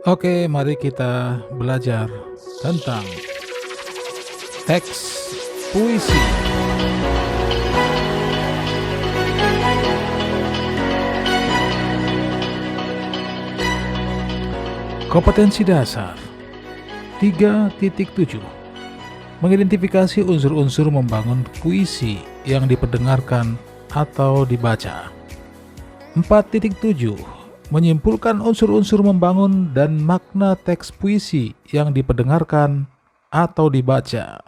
Oke, mari kita belajar tentang teks puisi. Kompetensi dasar 3.7. Mengidentifikasi unsur-unsur membangun puisi yang diperdengarkan atau dibaca. 4.7. Menyimpulkan unsur-unsur membangun dan makna teks puisi yang diperdengarkan atau dibaca.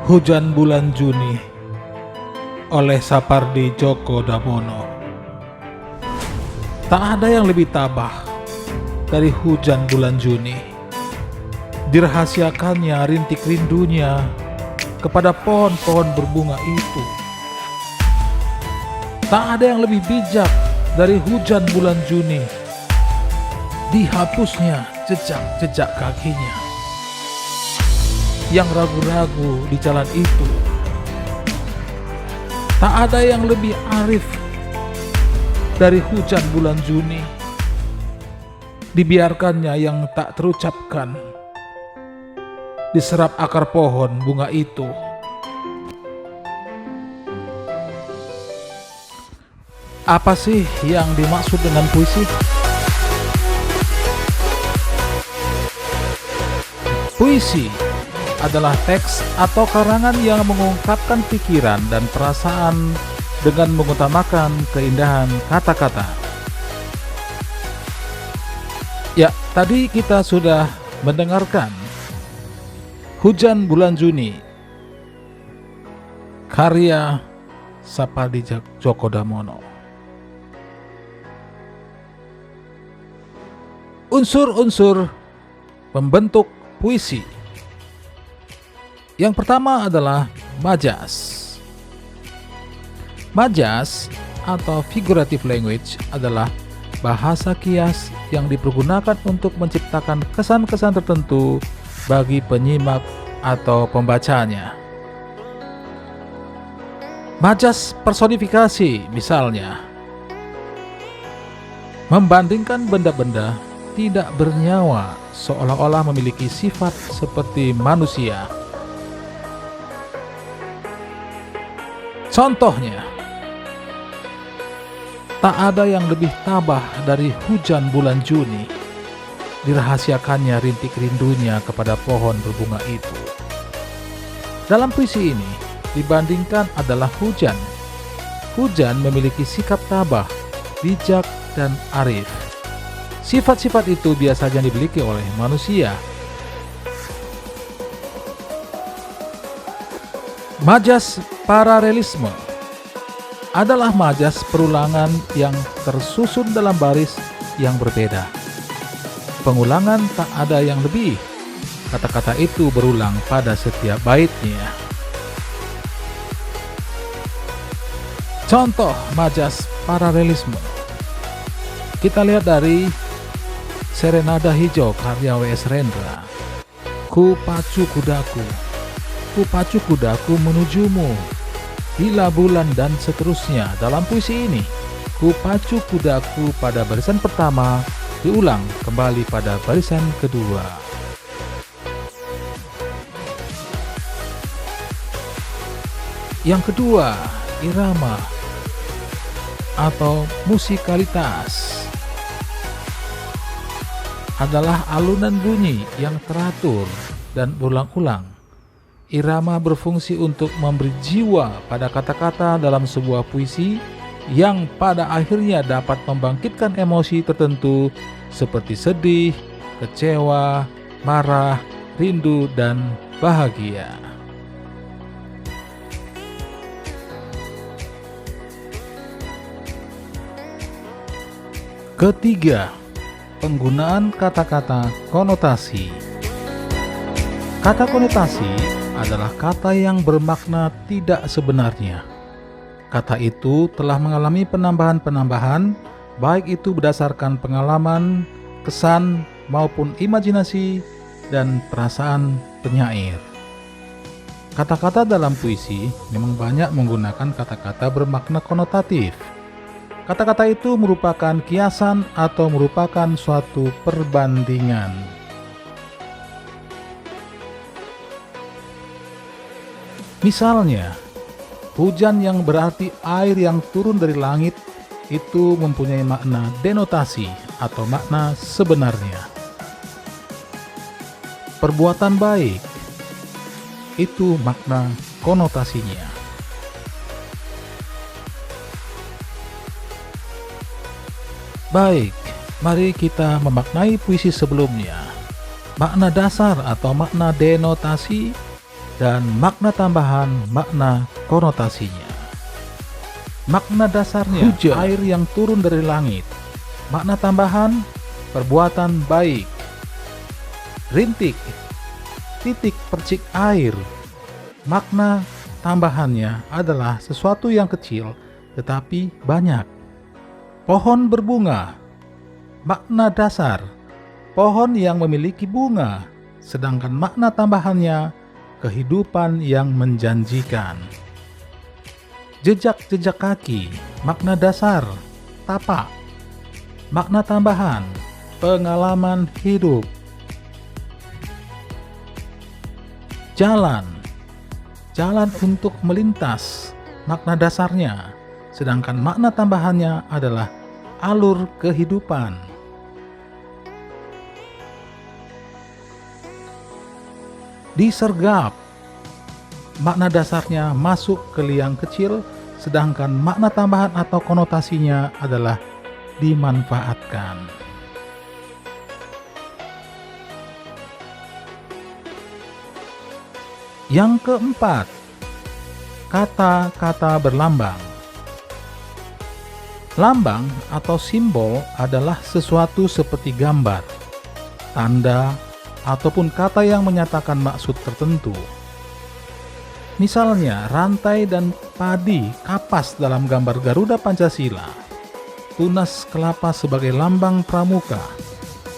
Hujan Bulan Juni oleh Sapardi Djoko Damono. Tak ada yang lebih tabah dari hujan bulan Juni. Dirahasiakannya rintik rindunya kepada pohon-pohon berbunga itu. Tak ada yang lebih bijak dari hujan bulan Juni. Dihapusnya jejak-jejak kakinya yang ragu-ragu di jalan itu. Tak ada yang lebih arif dari hujan bulan Juni. Dibiarkannya yang tak terucapkan diserap akar pohon bunga itu. Apa sih yang dimaksud dengan puisi? Puisi adalah teks atau karangan yang mengungkapkan pikiran dan perasaan dengan mengutamakan keindahan kata-kata. Ya, tadi kita sudah mendengarkan Hujan Bulan Juni, karya Sapardi Djoko Damono. Unsur-unsur pembentuk puisi. Yang pertama adalah majas. Majas atau figurative language adalah bahasa kias yang dipergunakan untuk menciptakan kesan-kesan tertentu bagi penyimak atau pembacanya. Majas personifikasi misalnya membandingkan benda-benda tidak bernyawa seolah-olah memiliki sifat seperti manusia. Contohnya, tak ada yang lebih tabah dari hujan bulan Juni. Dirahasiakannya rintik rindunya kepada pohon berbunga itu. Dalam puisi ini, dibandingkan adalah hujan. Hujan memiliki sikap tabah, bijak, dan arif. Sifat-sifat itu biasanya dimiliki oleh manusia. Majas paralelisme adalah majas perulangan yang tersusun dalam baris yang berbeda. Pengulangan tak ada yang lebih. Kata-kata itu berulang pada setiap baitnya. Contoh majas paralelisme. Kita lihat dari Serenada Hijau karya W.S. Rendra. Ku pacu kudaku menujumu, bila bulan, dan seterusnya. Dalam puisi ini, ku pacu kudaku pada barisan pertama diulang kembali pada barisan kedua. Yang kedua, irama atau musikalitas adalah alunan bunyi yang teratur dan berulang-ulang. Irama berfungsi untuk memberi jiwa pada kata-kata dalam sebuah puisi yang pada akhirnya dapat membangkitkan emosi tertentu seperti sedih, kecewa, marah, rindu, dan bahagia. Ketiga, penggunaan kata-kata konotasi. Kata konotasi adalah kata yang bermakna tidak sebenarnya. Kata itu telah mengalami penambahan-penambahan, baik itu berdasarkan pengalaman, kesan, maupun imajinasi dan perasaan penyair. Kata-kata dalam puisi memang banyak menggunakan kata-kata bermakna konotatif. Kata-kata itu merupakan kiasan atau merupakan suatu perbandingan. Misalnya, hujan yang berarti air yang turun dari langit itu mempunyai makna denotasi atau makna sebenarnya. Perbuatan baik itu makna konotasinya. Baik, mari kita memaknai puisi sebelumnya. Makna dasar atau makna denotasi dan makna tambahan makna konotasinya. Makna dasarnya hujan, air yang turun dari langit. Makna tambahan perbuatan baik. Rintik, titik percik air. Makna tambahannya adalah sesuatu yang kecil tetapi banyak. Pohon berbunga. Makna dasar pohon yang memiliki bunga, sedangkan makna tambahannya kehidupan yang menjanjikan. Jejak-jejak kaki. Makna dasar tapak. Makna tambahan pengalaman hidup. Jalan untuk melintas, makna dasarnya, sedangkan makna tambahannya adalah alur kehidupan. Disergap, makna dasarnya masuk ke liang kecil, sedangkan makna tambahan atau konotasinya adalah dimanfaatkan. Yang keempat, kata-kata berlambang. Lambang atau simbol adalah sesuatu seperti gambar, tanda, ataupun kata yang menyatakan maksud tertentu. Misalnya, rantai dan padi kapas dalam gambar Garuda Pancasila, tunas kelapa sebagai lambang pramuka.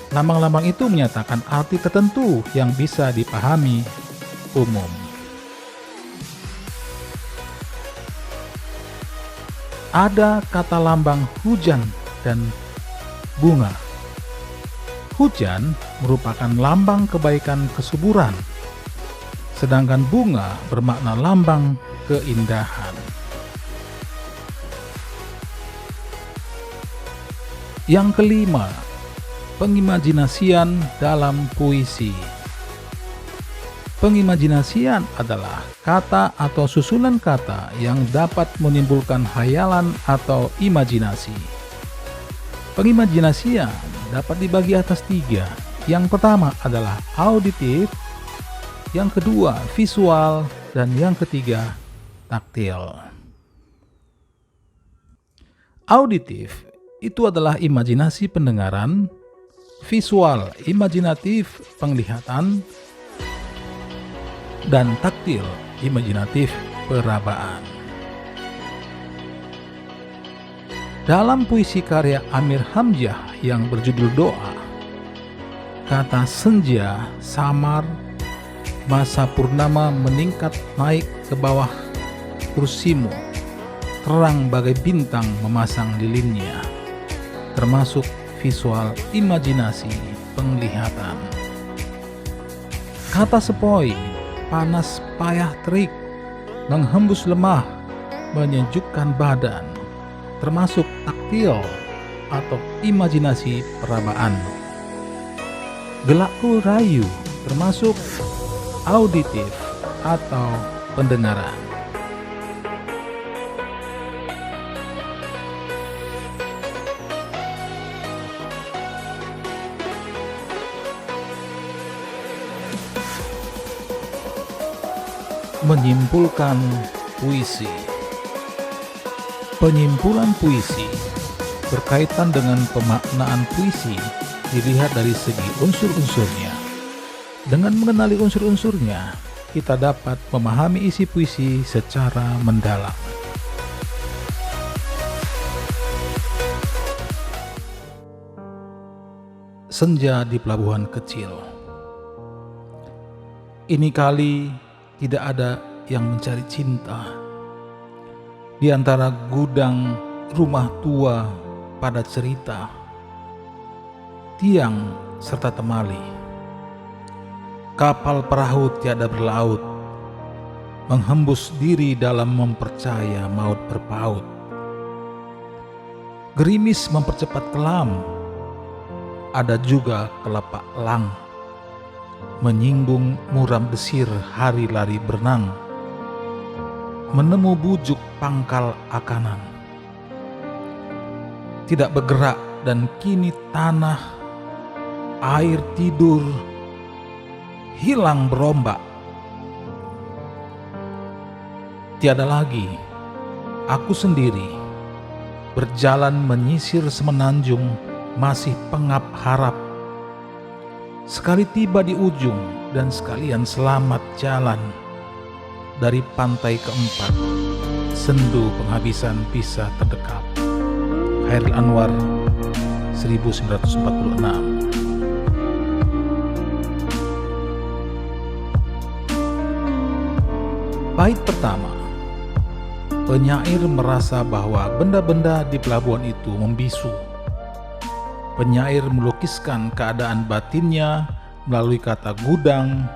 Lambang-lambang itu menyatakan arti tertentu yang bisa dipahami umum. Ada kata lambang hujan dan bunga. Hujan merupakan lambang kebaikan kesuburan, sedangkan bunga bermakna lambang keindahan. Yang kelima, pengimajinasian dalam puisi. Pengimajinasian adalah kata atau susunan kata yang dapat menimbulkan hayalan atau imajinasi. Pengimajinasian dapat dibagi atas 3. Yang pertama adalah auditif, yang kedua visual, dan yang ketiga taktil. Auditif itu adalah imajinasi pendengaran, visual imajinatif penglihatan, dan taktil imajinatif perabaan. Dalam puisi karya Amir Hamzah yang berjudul Doa, kata senja samar, masa purnama meningkat naik ke bawah kursimu, terang bagai bintang memasang lilinnya, termasuk visual imajinasi penglihatan. Kata sepoi, panas payah terik, menghembus lemah, menyejukkan badan, termasuk taktil atau imajinasi perabaan. Gelakku rayu, termasuk auditif atau pendengaran. Menyimpulkan puisi. Penyimpulan puisi berkaitan dengan pemaknaan puisi dilihat dari segi unsur-unsurnya. Dengan mengenali unsur-unsurnya, kita dapat memahami isi puisi secara mendalam. Senja di pelabuhan kecil. Ini kali tidak ada yang mencari cinta. Di antara gudang rumah tua pada cerita, tiang serta temali. Kapal perahu tiada berlaut, menghembus diri dalam mempercaya maut berpaut. Gerimis mempercepat kelam, ada juga kelapak elang, menyinggung muram desir hari lari berenang, menemu bujuk pangkal akanan. Tidak bergerak dan kini tanah, air tidur, hilang berombak. Tiada lagi, aku sendiri, berjalan menyisir semenanjung, masih pengap harap. Sekali tiba di ujung dan sekalian selamat jalan. Dari pantai keempat, sendu penghabisan bisa terdekap. Hairil Anwar, 1946. Bait pertama. Penyair merasa bahwa benda-benda di pelabuhan itu membisu. Penyair melukiskan keadaan batinnya melalui kata gudang,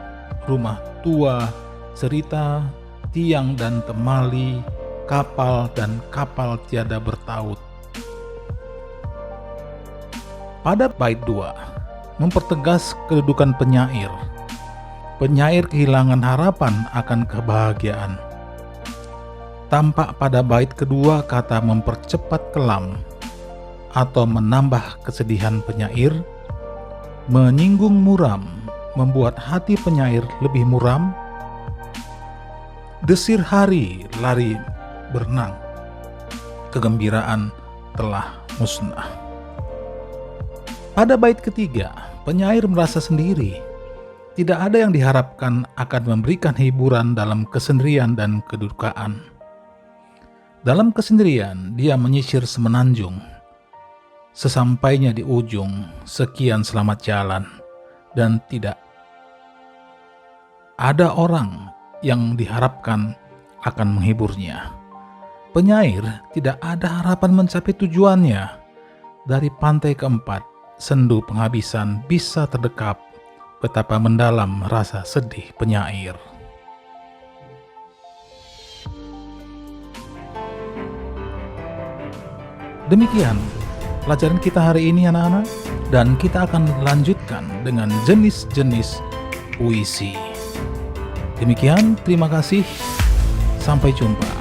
rumah tua, cerita, tiang dan temali, kapal dan kapal tiada bertaut. Pada bait 2, mempertegas kedudukan penyair. Penyair kehilangan harapan akan kebahagiaan. Tampak pada bait kedua kata mempercepat kelam atau menambah kesedihan penyair, menyinggung muram, membuat hati penyair lebih muram. Desir hari lari berenang, kegembiraan telah musnah. Pada bait ketiga, penyair merasa sendiri. Tidak ada yang diharapkan akan memberikan hiburan dalam kesendirian dan kedukaan. Dalam kesendirian, dia menyisir semenanjung. Sesampainya di ujung, sekian selamat jalan, dan tidak ada orang yang diharapkan akan menghiburnya. Penyair tidak ada harapan mencapai tujuannya. Dari pantai keempat, sendu penghabisan bisa terdekap. Betapa mendalam rasa sedih penyair. Demikian pelajaran kita hari ini anak-anak, dan kita akan lanjutkan dengan jenis-jenis puisi. Demikian, terima kasih. Sampai jumpa.